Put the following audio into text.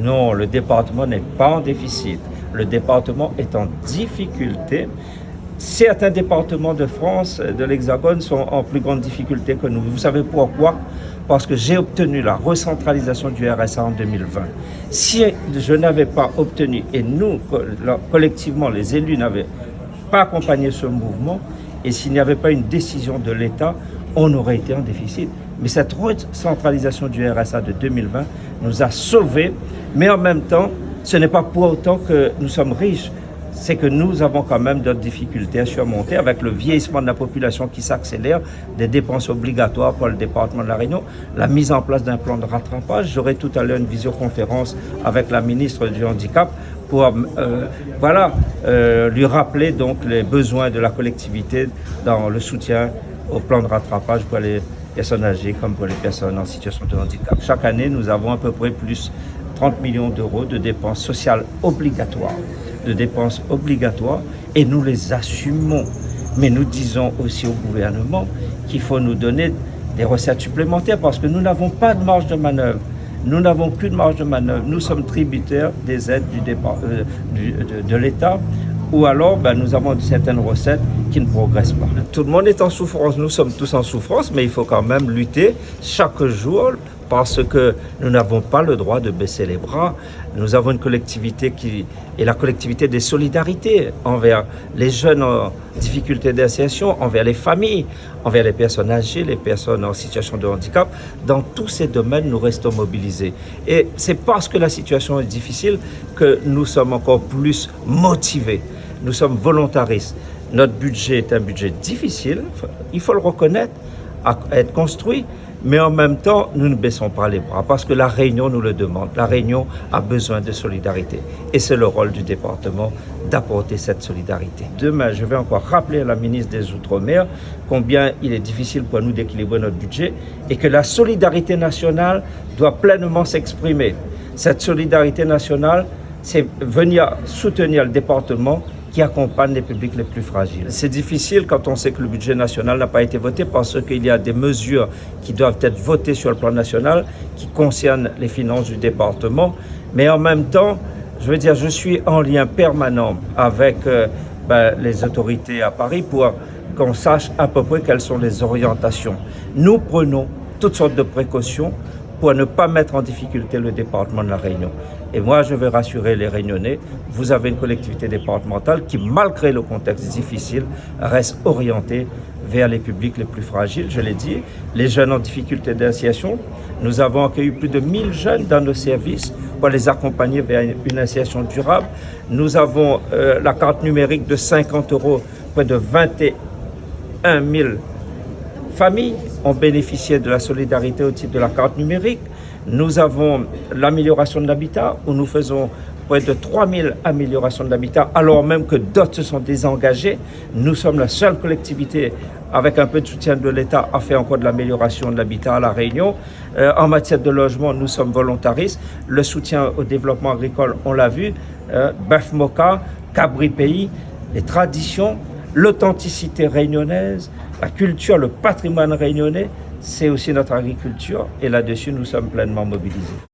Non, le département n'est pas en déficit. Le département est en difficulté. Certains départements de France, de l'Hexagone, sont en plus grande difficulté que nous. Vous savez pourquoi? Parce que j'ai obtenu la recentralisation du RSA en 2020. Si je n'avais pas obtenu, et nous, collectivement, les élus n'avaient pas accompagné ce mouvement, et s'il n'y avait pas une décision de l'État, on aurait été en déficit. Mais cette recentralisation du RSA de 2020 nous a sauvés, mais en même temps, ce n'est pas pour autant que nous sommes riches. C'est que nous avons quand même d'autres difficultés à surmonter avec le vieillissement de la population qui s'accélère, des dépenses obligatoires pour le département de La Réunion, la mise en place d'un plan de rattrapage. J'aurai tout à l'heure une visioconférence avec la ministre du Handicap pour lui rappeler donc les besoins de la collectivité dans le soutien au plan de rattrapage pour les personnes âgées comme pour les personnes en situation de handicap. Chaque année, nous avons à peu près plus 30 millions d'euros de dépenses sociales obligatoires. Et nous les assumons. Mais nous disons aussi au gouvernement qu'il faut nous donner des recettes supplémentaires parce que nous n'avons pas de marge de manœuvre. Nous n'avons plus de marge de manœuvre. Nous sommes tributaires des aides de l'État ou alors nous avons certaines recettes qui ne progressent pas. Tout le monde est en souffrance, nous sommes tous en souffrance, mais il faut quand même lutter chaque jour parce que nous n'avons pas le droit de baisser les bras. Nous avons une collectivité qui est la collectivité des solidarités envers les jeunes en difficulté d'insertion, envers les familles, envers les personnes âgées, les personnes en situation de handicap. Dans tous ces domaines, nous restons mobilisés. Et c'est parce que la situation est difficile que nous sommes encore plus motivés. Nous sommes volontaristes. Notre budget est un budget difficile, il faut le reconnaître, à être construit, mais en même temps, nous ne baissons pas les bras parce que la Réunion nous le demande. La Réunion a besoin de solidarité et c'est le rôle du département d'apporter cette solidarité. Demain, je vais encore rappeler à la ministre des Outre-mer combien il est difficile pour nous d'équilibrer notre budget et que la solidarité nationale doit pleinement s'exprimer. Cette solidarité nationale, c'est venir soutenir le département qui accompagne les publics les plus fragiles. C'est difficile quand on sait que le budget national n'a pas été voté parce qu'il y a des mesures qui doivent être votées sur le plan national qui concernent les finances du département. Mais en même temps, je suis en lien permanent avec les autorités à Paris pour qu'on sache à peu près quelles sont les orientations. Nous prenons toutes sortes de précautions pour ne pas mettre en difficulté le département de La Réunion. Et moi, je veux rassurer les Réunionnais, vous avez une collectivité départementale qui, malgré le contexte difficile, reste orientée vers les publics les plus fragiles. Je l'ai dit, les jeunes en difficulté d'insertion. Nous avons accueilli plus de 1000 jeunes dans nos services pour les accompagner vers une insertion durable. Nous avons la carte numérique de 50 €, près de 21 000 familles ont bénéficié de la solidarité au titre de la carte numérique. Nous avons l'amélioration de l'habitat où nous faisons près de 3000 améliorations de l'habitat alors même que d'autres se sont désengagés. Nous sommes la seule collectivité avec un peu de soutien de l'État à faire encore de l'amélioration de l'habitat à La Réunion. En matière de logement, nous sommes volontaristes. Le soutien au développement agricole, on l'a vu, bœuf moka, cabri pays, les traditions, l'authenticité réunionnaise, la culture, le patrimoine réunionnais, c'est aussi notre agriculture et là-dessus, nous sommes pleinement mobilisés.